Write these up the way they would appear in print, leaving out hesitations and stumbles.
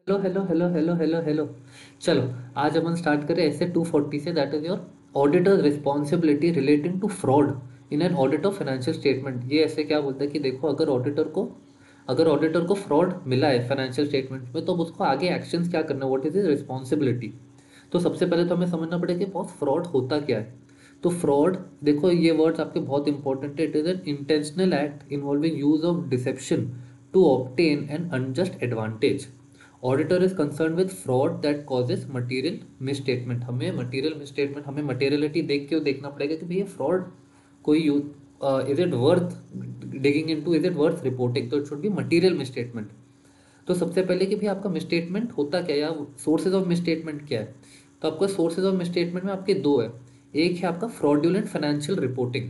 Hello hello hello hello hello hello. चलो, आज अपन स्टार्ट करें ऐसे 240 से, that is your auditor responsibility relating to fraud in an audit of financial statement. ये ऐसे क्या बोलता है कि देखो, अगर ऑडिटर को फ्रॉड मिला है फाइनेंशियल स्टेटमेंट में, तो अब उसको आगे एक्शंस क्या करना है, व्हाट इज इज रिस्पॉन्सिबिलिटी। तो सबसे पहले तो हमें समझना पड़ेगा कि बॉस फ्रॉड होता क्या है। तो फ्रॉड, देखो ये वर्ड्स आपके बहुत इंपॉर्टेंट है। It is an intentional act involving use of deception to obtain an unjust advantage. Auditor is concern with fraud that causes material misstatement. हमें मटेरियलिटी देख के देखना पड़ेगा कि भैया फ्रॉड कोई use, is it worth digging into, is it worth reporting. तो it should be material misstatement. तो सबसे पहले कि भाई आपका मिसस्टेटमेंट होता क्या है या सोर्सेज ऑफ मिसस्टेटमेंट क्या है। तो आपका सोर्सेज ऑफ मिसस्टेटमेंट में आपके दो है। एक है आपका fraudulent financial reporting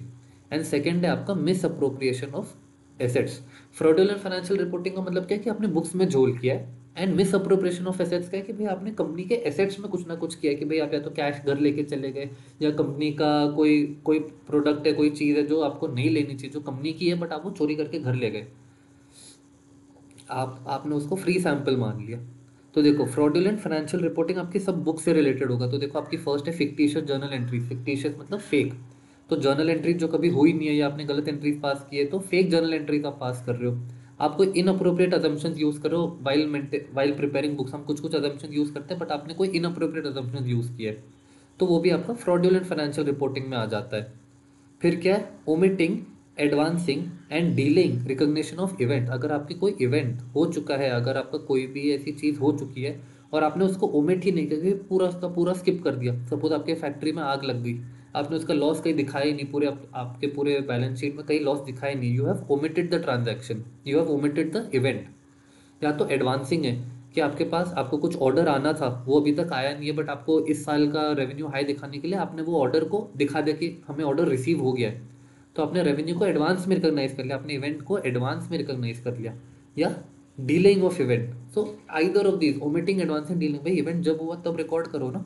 and second है आपका miss appropriation of assets. Fraudulent financial reporting का मतलब क्या है कि आपने बुक्स में झोल किया है। And miss appropriation of assets का है कि भाई आपने कंपनी के एसेट्स में कुछ ना कुछ किया है, कि भाई आप या तो कैश घर लेके चले गए, या कंपनी का कोई कोई प्रोडक्ट है, कोई चीज़ है जो आपको नहीं लेनी चाहिए, जो कंपनी की है, बट आप वो चोरी करके घर ले गए। आपने उसको फ्री सैंपल मान लिया। तो देखो, फ्रॉडुलेंट फाइनेंशियल रिपोर्टिंग आपकी सब बुक से रिलेटेड होगा। तो देखो, आपकी फर्स्ट है फिक्टिशियस जर्नल एंट्री। फिक्टिशियस मतलब फेक। तो जर्नल एंट्रीज जो कभी हुई नहीं है या आपने गलत एंट्रीज पास की है, तो फेक जर्नल एंट्रीज आप पास कर रहे हो। आप कोई इनअप्रोप्रिएट अजम्पशंस यूज करो वाइल प्रिपेयरिंग बुक्स। हम कुछ कुछ अजम्पशन यूज करते हैं, बट आपने कोई इनअप्रोप्रिएट अजम्पशन यूज किया है, तो वो भी आपका फ्रॉडुलेंट फाइनेंशियल रिपोर्टिंग में आ जाता है। फिर क्या है, omitting, advancing and dealing recognition of event. अगर आपकी कोई इवेंट हो चुका है, अगर आपका कोई भी ऐसी चीज़ हो चुकी है और आपने उसको ओमिट ही नहीं करके पूरा उसका पूरा स्किप कर दिया। सपोज आपके फैक्ट्री में आग लग गई, आपने उसका लॉस कहीं दिखाया ही नहीं, आपके पूरे बैलेंस शीट में कहीं लॉस दिखाया ही नहीं। You have omitted the transaction, you have omitted the event. या तो एडवांसिंग है कि आपके पास आपको कुछ ऑर्डर आना था, वो अभी तक आया नहीं है, बट आपको इस साल का रेवेन्यू हाई दिखाने के लिए आपने वो ऑर्डर को दिखा दिया कि हमें ऑर्डर रिसीव हो गया है। तो आपने रेवेन्यू को एडवांस में रिकॉग्नाइज कर लिया, आपने इवेंट को एडवांस में रिकॉग्नाइज कर लिया। या dealing of event. So either of these, omitting, advancing, dealing. भाई इवेंट जब हुआ तब रिकॉर्ड करो ना।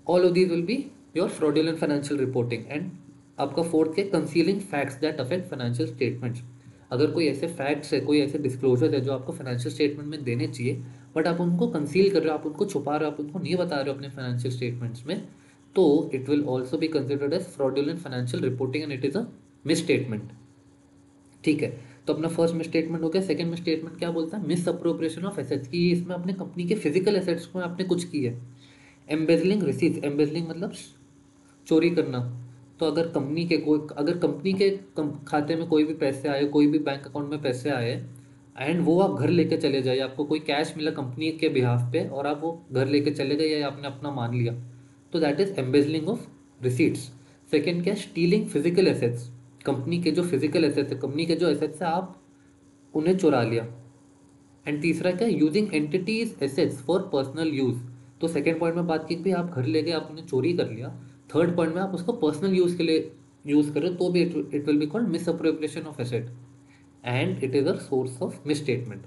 All of these will be your fraudulent financial reporting. And आपका फोर्थ है concealing facts that affect financial statements. अगर कोई ऐसे फैक्ट्स है, कोई ऐसे डिस्क्लोजर है जो आपको फाइनेंशियल स्टेटमेंट में देने चाहिए, बट आप उनको कंसील कर रहे हो, आप उनको छुपा रहे हो, आप उनको नहीं बता रहे हो अपने फाइनेंशियल स्टेटमेंट्स में, तो it will also be considered as fraudulent financial reporting and it is a misstatement. ठीक है। तो अपना फर्स्ट मिस स्टेटमेंट हो गया। सेकंड मिस स्टेटमेंट क्या बोलता है, मिस अप्रोप्रिएशन ऑफ एसेट्स की। इसमें अपने कंपनी के फिजिकल एसेट्स को आपने कुछ की है। एम्बेजलिंग रिसीट्स, एम्बेजलिंग मतलब चोरी करना। तो अगर कंपनी के खाते में कोई भी पैसे आए, कोई भी बैंक अकाउंट में पैसे आए, एंड वो आप घर लेके चले जाए, आपको कोई कैश मिला कंपनी के बिहाफ पे और आप वो घर लेके चले गए या आपने अपना मान लिया, तो that is embezzling of receipts. Second क्या, स्टीलिंग फिजिकल एसेट्स। कंपनी के जो फिजिकल एसेट्स है, कंपनी के जो एसेट्स है, आप उन्हें चुरा लिया। एंड तीसरा क्या, using entities assets for personal use. तो सेकंड पॉइंट में बात की कि भाई आप घर ले गए, आपने चोरी कर लिया। थर्ड पॉइंट में आप उसको पर्सनल यूज के लिए यूज करें, तो भी it will be called miss appropriation of asset and it is a source of miss statement.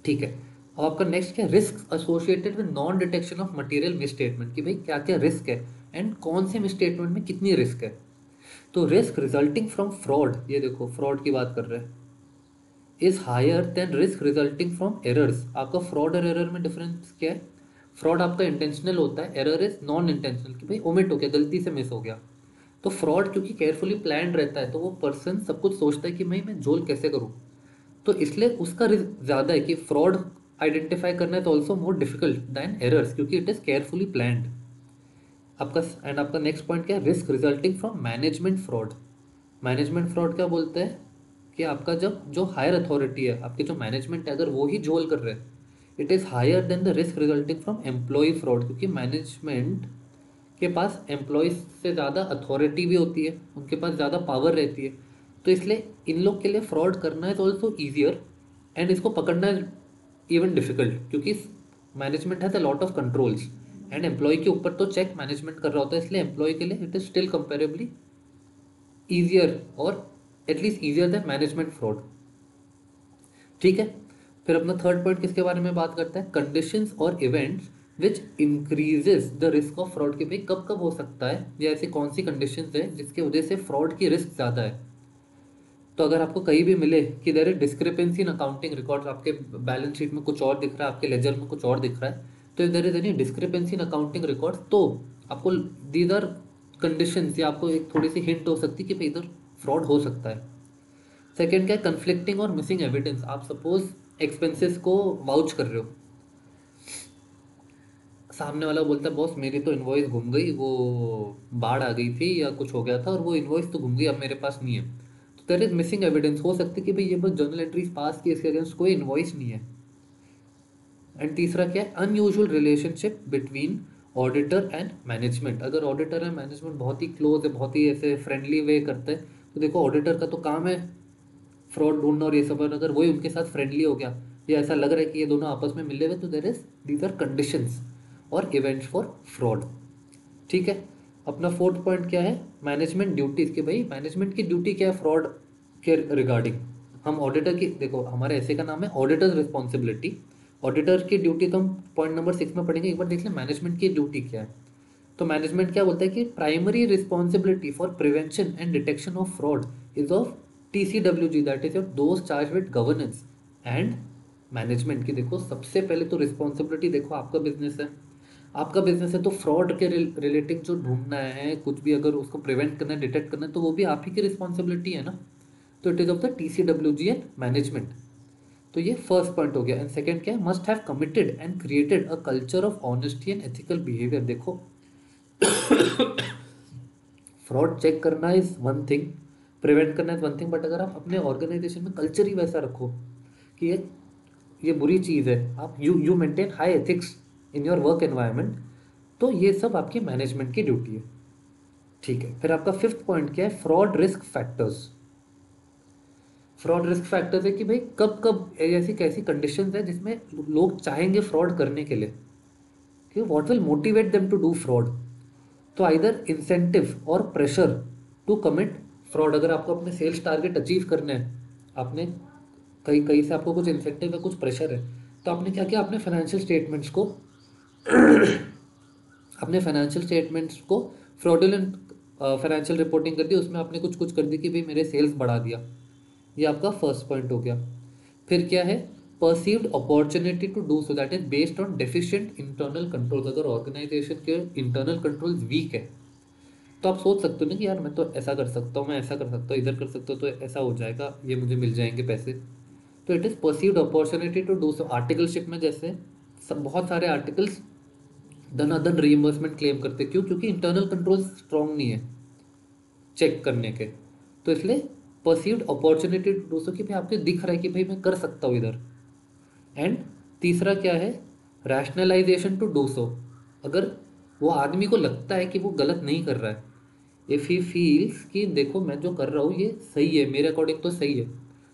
ठीक है। अब आपका नेक्स्ट क्या, risk associated with non detection of material miss statement, कि भाई क्या क्या रिस्क है एंड कौन से मिस स्टेटमेंट में कितनी रिस्क है। तो रिस्क रिजल्टिंग फ्रॉम फ्रॉड, ये देखो फ्रॉड की बात कर रहे हैं, is higher than risk resulting from errors. आपका फ्रॉड और एरर में डिफरेंस क्या है। फ्रॉड आपका इंटेंशनल होता है, एरर इज नॉन इंटेंशनल, कि भाई ओमिट हो गया, गलती से मिस हो गया। तो फ्रॉड क्योंकि केयरफुली प्लान रहता है, तो वो पर्सन सब कुछ सोचता है कि मैं झोल कैसे करूँ। तो इसलिए उसका रिस्क ज़्यादा है कि फ्रॉड आइडेंटिफाई करना है, तो also more difficult than errors, क्योंकि इट इज़ केयरफुली प्लान्ड। आपका नेक्स्ट पॉइंट क्या है, risk resulting from management fraud. Management fraud क्या बोलते हैं कि आपका जब जो हायर अथॉरिटी है, आपके जो मैनेजमेंट है, अगर वो ही झोल कर रहे हैं, it is higher than the risk resulting from employee fraud, क्योंकि मैनेजमेंट के पास एम्प्लॉयज से ज़्यादा अथॉरिटी भी होती है, उनके पास ज़्यादा पावर रहती है। तो इसलिए इन लोग के लिए फ्रॉड करना इज ऑल्सो ईजियर एंड इसको पकड़ना इज इवन डिफिकल्ट, क्योंकि management has a lot of controls and employ के ऊपर तो चेक मैनेजमेंट कर रहा होता है, इसलिए एम्प्लॉय के लिए it is still comparably easier, और at least easier than management fraud. ठीक है। फिर अपना थर्ड पॉइंट किसके बारे में बात करता है, कंडीशंस और events which increases the risk of fraud, के भाई कब कब हो सकता है या ऐसी कौन सी कंडीशंस है जिसकी वजह से फ्रॉड की रिस्क ज़्यादा है। तो अगर आपको कहीं भी मिले कि there is discrepancy in accounting records, आपके बैलेंस शीट में कुछ और दिख रहा है, आपके लेजर में कुछ और दिख रहा है, तो if there is any discrepancy in accounting records, तो आपको दीज आर कंडीशंस, या आपको एक थोड़ी सी हिंट हो सकती है कि भाई इधर फ्रॉड हो सकता है। सेकेंड क्या है, कन्फ्लिक्टिंग और मिसिंग एविडेंस। आप सपोज एक्सपेंसेस को वाउच कर रहे हो, सामने वाला बोलता है बॉस मेरी तो इनवॉइस घूम गई, वो बाढ़ आ गई थी या कुछ हो गया था और वो इनवॉइस तो घूम गई, अब मेरे पास नहीं है। तो देयर इज मिसिंग एविडेंस, हो सकती है कि भाई ये बस जर्नल एंट्रीज पास की, इसके अगेंस्ट कोई इनवॉइस नहीं है। एंड तीसरा क्या है, unusual relationship between auditor and management. अगर ऑडिटर एंड मैनेजमेंट बहुत ही क्लोज है, बहुत ही ऐसे फ्रेंडली वे करते हैं, तो देखो ऑडिटर का तो काम है फ्रॉड ढूंढना और ये सब, और अगर वही उनके साथ फ्रेंडली हो गया या ऐसा लग रहा है कि ये दोनों आपस में मिले हुए, तो there is these are conditions और इवेंट्स फॉर फ्रॉड। ठीक है। अपना फोर्थ पॉइंट क्या है, मैनेजमेंट ड्यूटीज, कि भाई मैनेजमेंट की ड्यूटी क्या है फ्रॉड के रिगार्डिंग। हम ऑडिटर की, देखो हमारे ऐसे का नाम है ऑडिटर्स रिस्पॉन्सिबिलिटी, ऑडिटर की ड्यूटी तो हम पॉइंट नंबर 6 में पढ़ेंगे, एक बार देख लें मैनेजमेंट की ड्यूटी क्या है। तो मैनेजमेंट क्या बोलता है कि primary responsibility for prevention and detection of fraud is of TCWG, that is those charge with governance and management की। देखो सबसे पहले तो रिस्पॉन्सिबिलिटी, देखो आपका बिजनेस है, आपका बिजनेस है तो फ्रॉड के रिलेटिंग जो ढूंढना है, कुछ भी अगर उसको प्रिवेंट करना है, डिटेक्ट करना है, तो वो भी आप ही की रिस्पॉन्सिबिलिटी है ना। तो it is of the TCWG and management. तो ये फर्स्ट पॉइंट हो गया। एंड सेकंड क्या है, must have committed and created a culture of honesty and ethical behaviour. देखो फ्रॉड चेक करना इज वन थिंग, प्रिवेंट करना इज वन थिंग, बट अगर आप अपने ऑर्गेनाइजेशन में कल्चर ही वैसा रखो कि ये बुरी चीज़ है, आप you maintain high ethics in your work environment, तो ये सब आपकी मैनेजमेंट की ड्यूटी है। ठीक है। फिर आपका फिफ्थ पॉइंट क्या है, fraud risk factors. Fraud risk factors है कि भाई कब कब ऐसी कैसी कंडीशंस है जिसमें लोग चाहेंगे फ्रॉड करने के लिए, कि what will motivate them to do fraud. तो either incentive or pressure to commit fraud. अगर आपको अपने सेल्स टारगेट अचीव करने हैं, आपने कहीं कहीं से आपको कुछ इंसेंटिव है, कुछ प्रेशर है, तो आपने क्या किया, अपने फाइनेंशियल स्टेटमेंट्स को फ्रॉडुलेंट फाइनेंशियल रिपोर्टिंग कर दी, उसमें आपने कुछ कुछ कर दी कि भाई मेरे सेल्स बढ़ा दिया। ये आपका फर्स्ट पॉइंट हो गया। फिर क्या है, perceived opportunity to do so, that is based on deficient internal control. अगर ऑर्गेनाइजेशन के इंटरनल कंट्रोल्स वीक है, तो आप सोच सकते हो ना कि यार मैं तो ऐसा कर सकता हूँ, मैं ऐसा कर सकता हूँ, इधर कर सकता हूँ, तो ऐसा हो जाएगा, ये मुझे मिल जाएंगे पैसे। तो it is perceived opportunity to do so. Articleship में जैसे सब बहुत सारे आर्टिकल्स धनाधन रीइंबर्समेंट क्लेम करते, क्यों, क्योंकि इंटरनल कंट्रोल स्ट्रॉन्ग नहीं है चेक करने के। तो इसलिए perceived opportunity to do so, कि भाई आपको दिख रहा है कि भाई मैं कर सकता हूँ इधर। एंड तीसरा क्या है, रैशनलाइजेशन टू डू सो। अगर वो आदमी को लगता है कि वो गलत नहीं कर रहा है, इफ़ ही फील्स कि देखो मैं जो कर रहा हूँ ये सही है, मेरे अकॉर्डिंग तो सही है,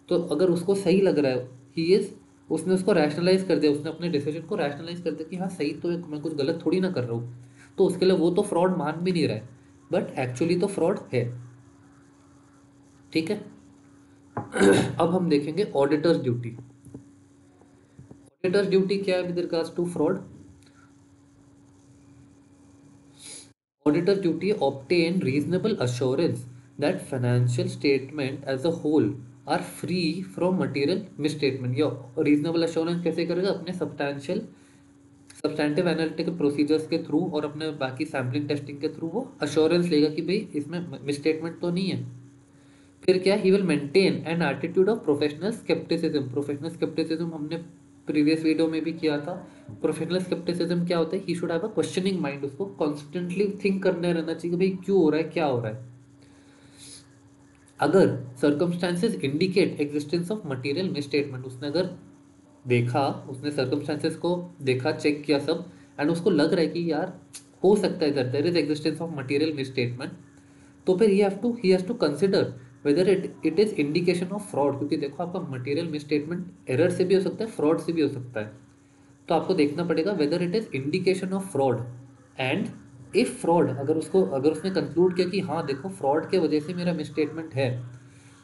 तो अगर उसको सही लग रहा है, ही इज़, उसने उसको रैशनलाइज कर दिया, उसने अपने डिसीजन को रैशनलाइज कर दिया कि हाँ सही तो है, मैं कुछ गलत थोड़ी ना कर रहा हूँ, तो उसके लिए वो तो फ्रॉड मान भी नहीं रहा है, बट एक्चुअली तो फ्रॉड है। ठीक है। अब हम देखेंगे ऑडिटर्स ड्यूटी। ऑडिटर्स ड्यूटी क्या है with regards to fraud. Auditor's duty obtain reasonable assurance that financial statement as a whole are free from material misstatement। या reasonable assurance कैसे करेगा, अपने सब्सटैंटिव एनालिटिकल प्रोसीजर्स के थ्रू और अपने बाकी सैम्पलिंग टेस्टिंग के थ्रू वो अश्योरेंस लेगा कि भाई इसमें मिसस्टेटमेंट तो नहीं है। फिर क्या, he will maintain an attitude of professional scepticism. Professional scepticism हमने प्रीवियस वीडियो में भी किया था। प्रोफेशनल स्केप्टिसिज्म क्या होता है, he should have a questioning mind, उसको कॉन्स्टेंटली थिंक करने रहना चाहिए कि भाई क्यों हो रहा है, क्या हो रहा है। अगर circumstances indicate existence of material misstatement, उसने अगर देखा, उसने सर्कमस्टांसेस को देखा, चेक किया सब, एंड उसको लग रहा है कि यार हो सकता है इधर there is existence of material misstatement, तो फिर he has to consider whether it is indication of fraud. क्योंकि देखो आपका मटेरियल मिसस्टेटमेंट एरर से भी हो सकता है, फ्रॉड से भी हो सकता है, तो आपको देखना पड़ेगा weather it is indication of fraud. And if fraud, अगर उसने कंक्लूड किया कि हाँ देखो फ्रॉड के वजह से मेरा मिसस्टेटमेंट है,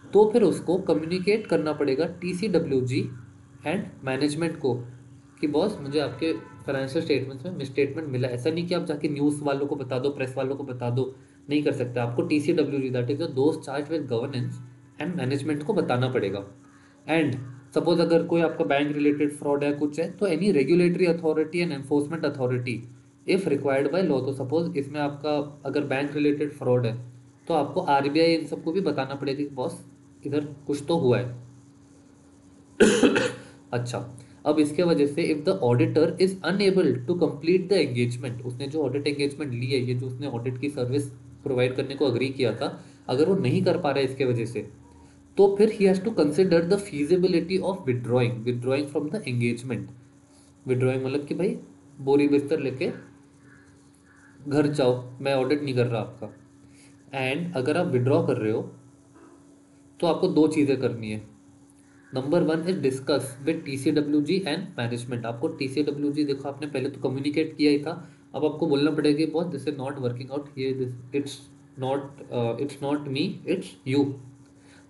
तो फिर उसको कम्युनिकेट करना पड़ेगा TCWG एंड मैनेजमेंट को कि बॉस मुझे आपके फाइनेंशियल स्टेटमेंट्स में मिसस्टेटमेंट मिला। ऐसा नहीं कि आप जाके न्यूज़ वालों को बता दो, प्रेस वालों को बता दो, नहीं कर सकते। आपको TCWG, दैट इज दोस्त charge with governance and management को बताना पड़ेगा। एंड सपोज अगर कोई आपका बैंक रिलेटेड फ्रॉड है कुछ है, तो any regulatory authority and enforcement authority if required by law, तो सपोज इसमें आपका अगर बैंक रिलेटेड फ्रॉड है तो आपको आरबीआई इन सबको भी बताना पड़ेगा कि बॉस इधर कुछ तो हुआ है। अच्छा, अब इसके वजह से if the auditor is unable to complete the engagement, उसने जो ऑडिट एंगेजमेंट ली है, ये जो उसने ऑडिट की सर्विस प्रोवाइड करने को अग्री किया था, अगर वो नहीं कर पा रहा है इसके वजह से, तो फिर he has to consider the feasibility of withdrawing from the engagement. Withdrawing मतलब कि भाई बोरी बिस्तर लेके घर जाओ, मैं ऑडिट नहीं कर रहा आपका। एंड अगर आप विड्रॉ कर रहे हो तो आपको दो चीज़ें करनी है। Number one is discuss with TCWG and management. आपको TCWG, देखो आपने पहले तो कम्युनिकेट किया ही था, अब आपको बोलना पड़ेगा कि boss this is not working out, ये this it's not me, it's you.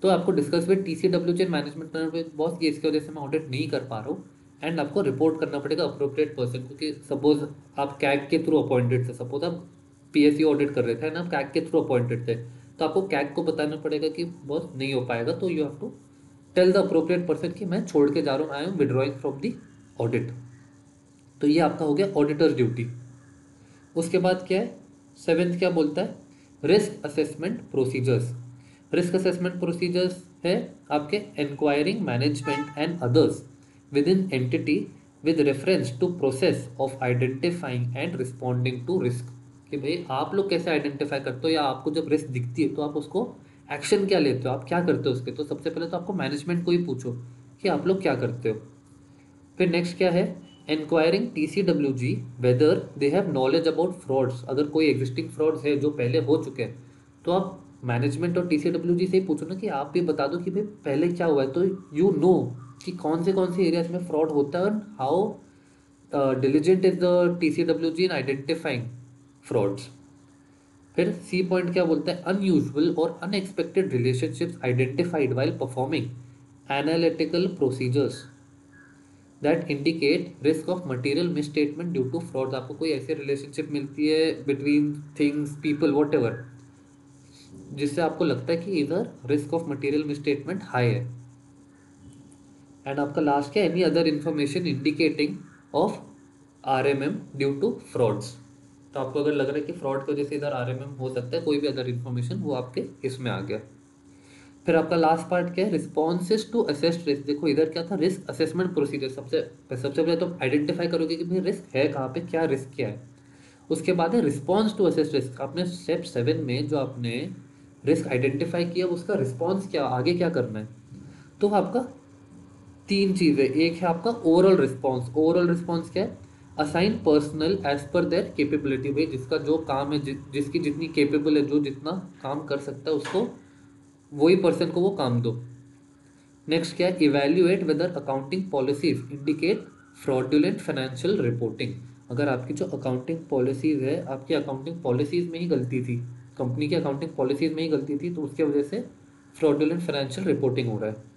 तो आपको discuss with TCWG and management करना पड़ेगा, बॉस ये इसकी वजह से मैं ऑडिट नहीं कर पा रहा हूँ। एंड आपको रिपोर्ट करना पड़ेगा अप्रोप्रिएट पर्सन को, कि सपोज आप कैग के थ्रू अपॉइंटेड थे, सपोज आप PSU ऑडिट कर रहे थे ना, आप कैग के थ्रू अपॉइंटेड थे, तो आपको कैग को बताना पड़ेगा कि बॉस नहीं हो पाएगा, तो you have to tell the appropriate person कि मैं छोड़ के जा रहा हूँ, I am withdrawing from the audit. तो ये आपका हो गया ऑडिटर ड्यूटी। उसके बाद क्या है, सेवेंथ क्या बोलता है, risk assessment procedures. Risk assessment procedures है आपके inquiring management and others within entity with reference to process of identifying and responding to risk. कि भाई आप लोग कैसे आइडेंटिफाई करते हो, या आपको जब रिस्क दिखती है तो आप उसको एक्शन क्या लेते हो, आप क्या करते हो उसके। तो सबसे पहले तो आपको मैनेजमेंट को ही पूछो कि आप लोग क्या करते हो। फिर नेक्स्ट क्या है, enquiring TCWG whether they have knowledge about frauds. अगर कोई एग्जिस्टिंग फ्रॉड्स है जो पहले हो चुके हैं, तो आप मैनेजमेंट और TCWG से ही पूछो ना कि आप भी बता दो कि भाई पहले क्या हुआ है, तो यू नो कि कौन से एरियाज में फ्रॉड होता है, और how diligent is the TCWG in identifying frauds. फिर सी पॉइंट क्या बोलता है, unusual or unexpected relationships identified while performing analytical procedures that indicate risk of material misstatement due to fraud. आपको कोई ऐसी रिलेशनशिप मिलती है between things people whatever, जिससे आपको लगता है कि इधर risk of material misstatement high है। एंड आपका लास्ट क्या, any other information indicating of RMM due to frauds. तो आपको अगर लग रहा है कि फ्रॉड की वजह से इधर RMM हो सकता है, कोई भी अदर इन्फॉर्मेशन, वो आपके इसमें आ गया। फिर आपका लास्ट पार्ट क्या है, रिस्पॉन्सेज टू असेस रिस्क। देखो इधर क्या था, रिस्क असेसमेंट प्रोसीजर। सबसे पहले तो आइडेंटिफाई करोगे कि भाई रिस्क है कहाँ पे, क्या रिस्क क्या है। उसके बाद है रिस्पॉन्स टू असेस रिस्क। आपने स्टेप 7 में जो आपने रिस्क आइडेंटिफाई किया, उसका रिस्पॉन्स क्या, आगे क्या करना है। तो आपका तीन चीज़ें, एक है आपका ओवरऑल रिस्पॉन्स। ओवरऑल रिस्पॉन्स क्या है, assign personnel as per their capability. भाई जिसका जो काम है, जिसकी जितनी कैपेबल है, जो जितना काम कर सकता है, उसको वही पर्सन को वो काम दो। नेक्स्ट क्या है, evaluate whether accounting policies indicate fraudulent financial reporting. अगर आपकी जो अकाउंटिंग पॉलिसीज है, आपकी अकाउंटिंग पॉलिसीज में ही गलती थी, कंपनी की अकाउंटिंग पॉलिसीज में ही गलती थी, तो उसके वजह से फ्रॉडुलेंट फाइनेंशियल रिपोर्टिंग हो रहा है।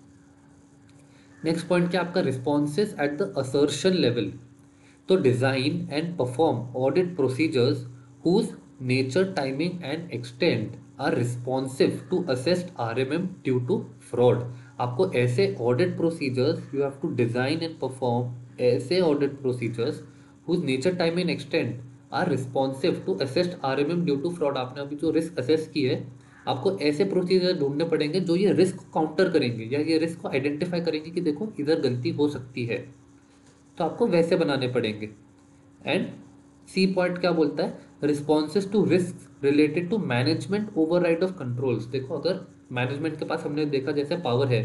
नेक्स्ट पॉइंट क्या आपका, responses at the assertion level. तो design and perform audit procedures whose nature timing and extent are responsive to assessed RMM due to fraud. आपको ऐसे audit procedures, you have to design and perform ऐसे audit procedures whose nature time and extent are responsive to assessed RMM due to fraud. आपने अभी जो risk assess की है, आपको ऐसे प्रोसीजर ढूंढने पड़ेंगे जो ये रिस्क को काउंटर करेंगे, या ये रिस्क को आइडेंटिफाई करेंगे कि देखो इधर गलती हो सकती है, तो आपको वैसे बनाने पड़ेंगे। एंड सी पॉइंट क्या बोलता है, responses to risk related to management override of controls. देखो अगर मैनेजमेंट के पास, हमने देखा जैसे पावर है,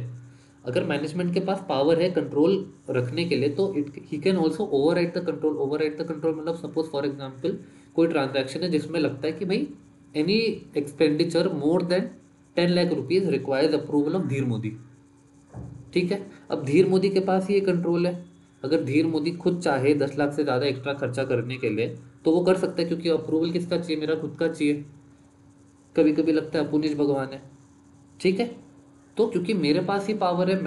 अगर मैनेजमेंट के पास पावर है कंट्रोल रखने के लिए, तो it he can also override the control. Override the control मतलब सपोज फॉर एग्जाम्पल कोई ट्रांजैक्शन है जिसमें लगता है कि भाई any expenditure more than 10 lakh rupees requires approval of धीर मोदी। ठीक है, अब धीर मोदी के पास ये कंट्रोल है। अगर धीर मोदी खुद चाहे 10 लाख से ज़्यादा एक्स्ट्रा खर्चा करने के लिए, तो वो कर सकता है, क्योंकि अप्रूवल किसका चाहिए, मेरा खुद का चाहिए। कभी कभी लगता है अपुनिश भगवान है। ठीक है, तो क्योंकि मेरे पास ही पावर है,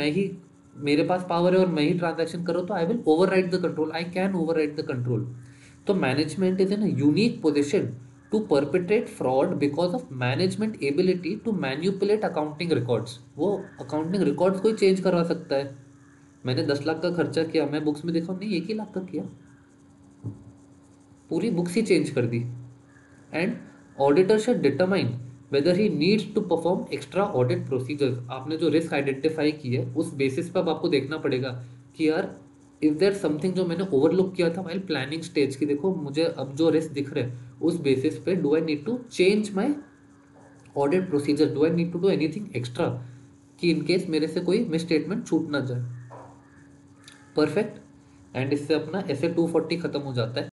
मेरे पास पावर है और मैं ही ट्रांजैक्शन करूँ, तो I will override the control, I can override the control. तो management is in a unique position to perpetrate fraud because of management ability to manipulate accounting records. वो accounting records को ही change करवा सकता है। मैंने 10 लाख का खर्चा किया, मैं बुक्स में देखा नहीं 1 ही लाख का किया, पूरी बुक्स ही चेंज कर दी। And auditor should determine whether he needs to perform extra audit procedures. आपने जो रिस्क आइडेंटिफाई की है उस बेसिस पर अब आपको देखना पड़ेगा कि यार इफ देयर समथिंग जो मैंने ओवरलुक किया था वाइल प्लानिंग स्टेज की, देखो मुझे अब जो रिस्क दिख रहे हैं उस बेसिस पे do I need to change my audit procedure, do I need to do anything extra कि इन केस मेरे से कोई मिस स्टेटमेंट छूट ना जाए। परफेक्ट। एंड इससे अपना ऐसे 240 खत्म हो जाता है।